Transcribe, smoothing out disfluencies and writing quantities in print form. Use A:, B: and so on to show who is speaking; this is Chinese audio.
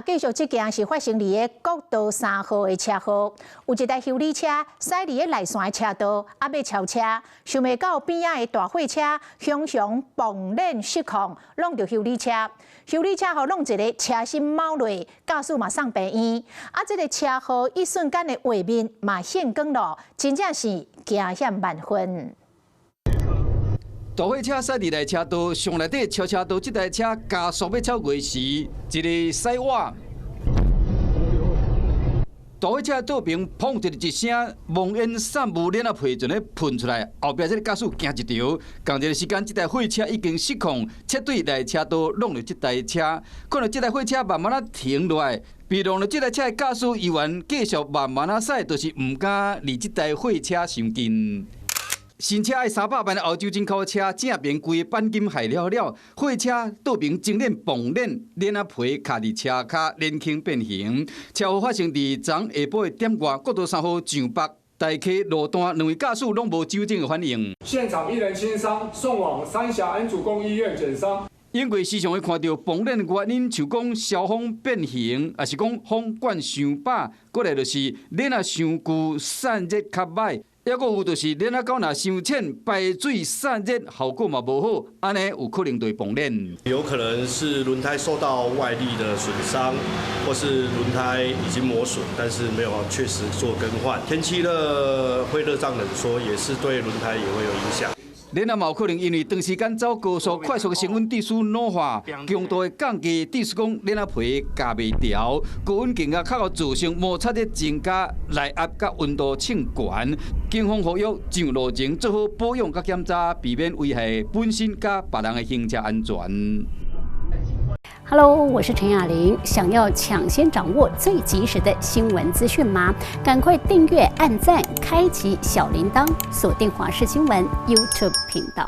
A: 继续这件是发生伫个国道3号的车祸，有一台修理车驶伫个内线的车道，要超车，想袂到边仔的大货车常常碰链失控，弄着修理车。修理车互弄一个车身猫落，驾驶嘛送病院。这个车祸一瞬间的画面嘛现光了，真正是惊险万分。
B: 大货车驶入来车道，上内底超车道，这台车加速要超过时，一个驶瓦。大货车倒边砰一声，冒烟散雾链皮就咧喷出来，后壁这个驾驶惊一条。同一个时间，这台货车已经失控，切对来车道弄了这台车，看到这台货车慢慢停落来。 被弄了这台车的驾驶人员继续慢慢驶，就是唔敢离这台货车伤近。 新车的300万的欧洲进口车，正面规个钣金害了，货车倒边前链碰链，链仔皮卡伫车骹，连轻变形。车祸发生伫昨下晡的点外，国道3号上北大溪路段，两位驾驶拢无酒精的反应。
C: 现场1人轻伤，送往三峡安主公医院检伤。
B: 因为时常会看到碰链原因，像讲消风变形，也是讲风管伤饱，过来就是链仔伤旧，散热较歹。 还佫有就是链仔沟若伤浅，排水散热效果嘛无好，安尼有可能会碰链。
D: 有可能是轮胎受到外力的损伤，或是轮胎已经磨损，但是没有确实做更换。天气热会热胀冷缩，也是对轮胎也会有影响。
B: 链仔嘛有可能因为长时间走高速、快速的升温地势老化，强度的降低，地势讲链仔皮夹袂调，高温更加较造成摩擦力增加，内压甲温度升悬。警方呼吁上路前做好保养甲检查，避免危害本身甲别人的行车安全。
E: Hello， 我是陈雅玲。想要抢先掌握最及时的新闻资讯吗？赶快订阅、按赞、开启小铃铛，锁定华视新闻 YouTube 频道。